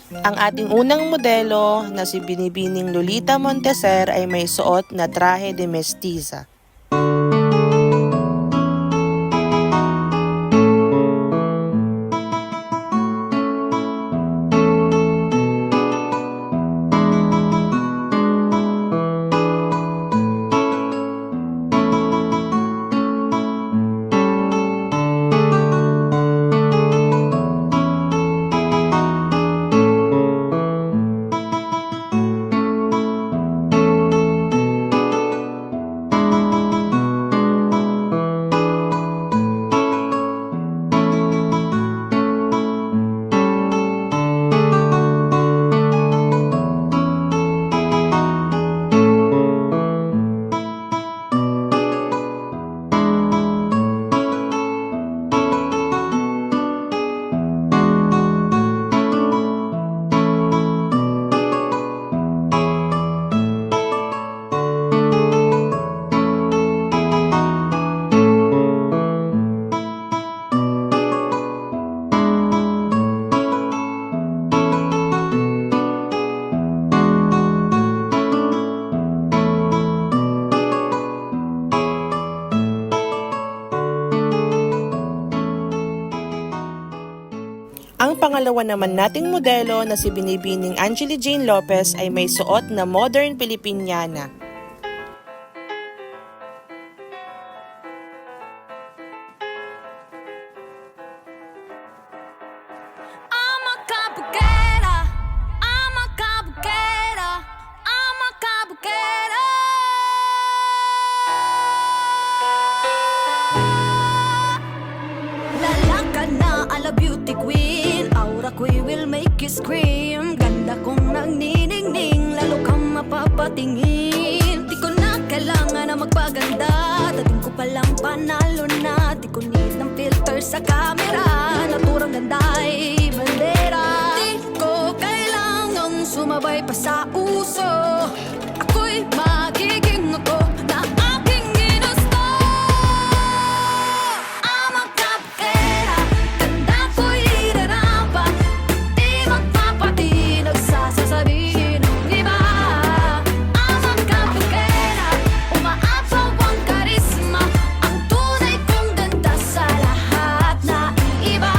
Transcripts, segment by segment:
Ang ating unang modelo na si Binibining Lolita Monteser ay may suot na traje de mestiza. Ang pangalawa naman nating modelo na si Binibining Angeli Jane Lopez ay may suot na modern Pilipiniana. Beauty queen, aura ko'y will make you scream. Ganda kong nagniningning, lalo kang mapapatingin. Di ko na kailangan na magpaganda, dating ko palang panalo na. Di ko need ng filter sa camera, naturang ganda ay bandera. Di ko kailangang sumabay pa sa uso, ako'y magiging ako na aking ginusto. Sasabihin ng iba, amang kapugera, umaapaw ang karisma, ang tunay kong ganda sa lahat na iba.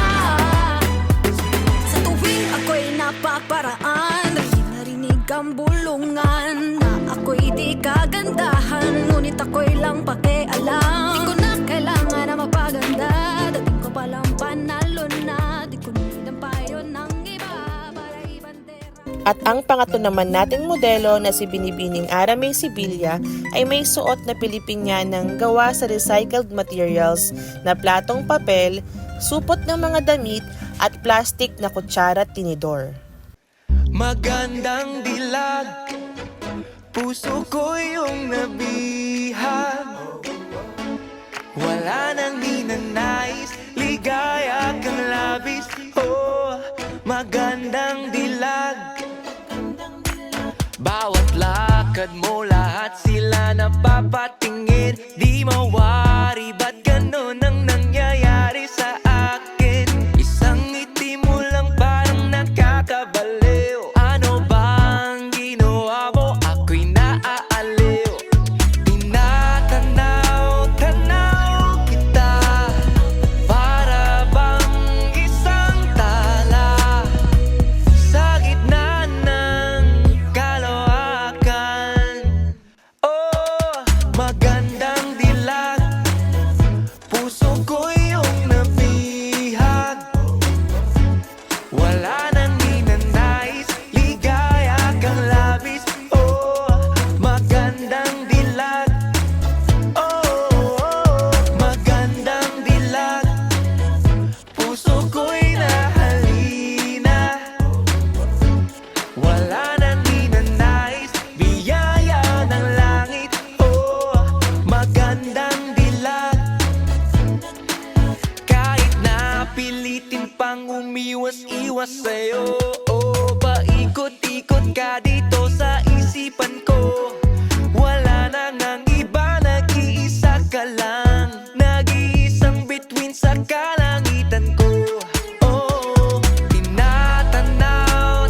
Sa tuwing ako'y napaparaan, narinig ang bulungan na ako'y di kagandahan, ngunit ako'y lang pakialam. Di ko na kailangan na magpaganda, dating ko palang panalo na. Di ko need ang payo ng iba para ibandera. At ang pangatlo naman nating modelo na si Binibining Aramay Sibilia ay may suot na Pilipinianang gawa sa recycled materials na platong papel, supot ng mga damit at plastic na kutsara at tinidor. Magandang dilag, puso ko yung nabihag. Wala nang ninanais, ligaya kang labis. Oh, magandang dilag. Bawat lakad mo, lahat sila napapatingin. Di mawari, ba't ganun ang nangyayari sa akin? Isang ngiti mo lang parang nakakabaliw. Ano bang ginawa mo? Ako'y naaaliw. Tinatanaw-tanaw kita, para bang isang tala sa gitna ng kalawakan. Oh, magandang dilag, puso ko yung nabihag. Wala nang ninanais, ligaya kang labis. Oh, magandang dilag. Oh, magandang dilag, puso ko'y nahalina. Wala nang ninanais, biyaya ng langit. Oh, magandang dilag. Kahit na pilitin pang umiwas-iwas sa'yo, oh, paikot-ikot ka dito sa isipan ko. Wala nang ang iba, nag-iisa ka lang, nag-iisang bituin sa kalangitan ko. Oh, tinatanaw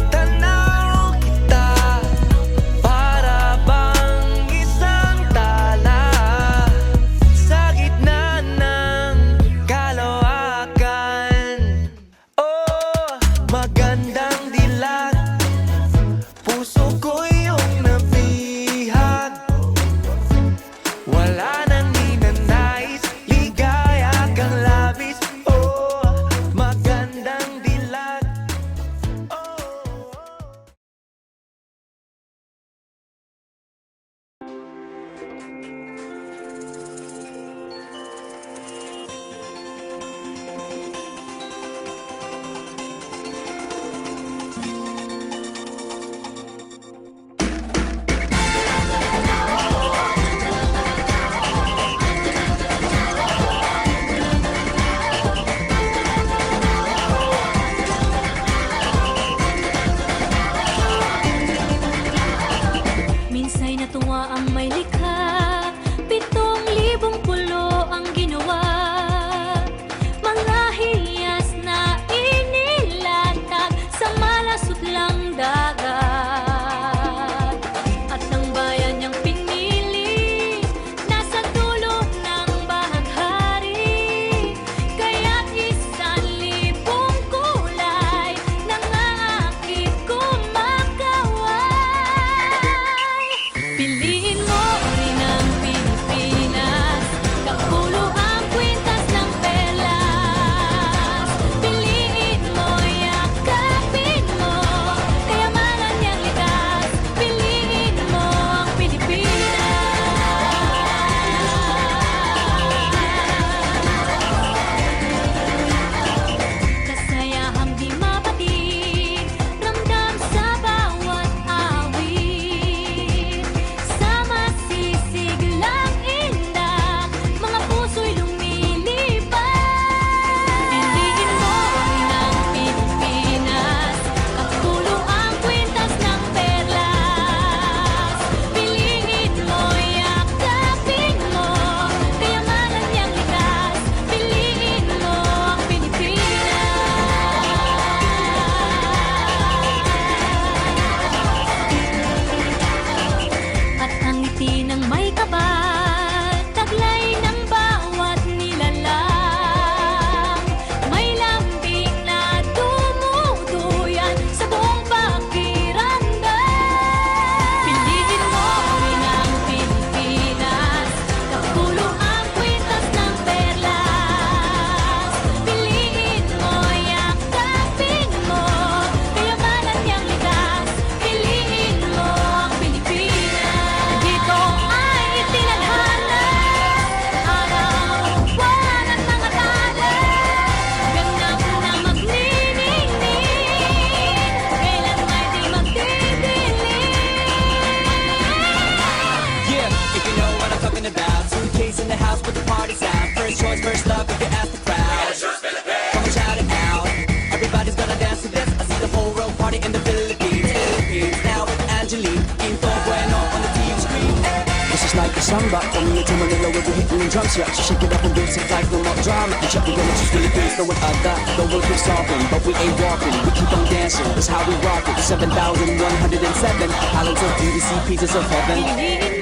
samba. From here to Manila, we'll be hitting the drums, yeah. So shake it up and basic life, no more drama. And check the villages, Philippines, know what I got. The world keeps talking, but we ain't walking. We keep on dancing, that's how we rock it. 7,107 islands of beauty, see pieces of heaven.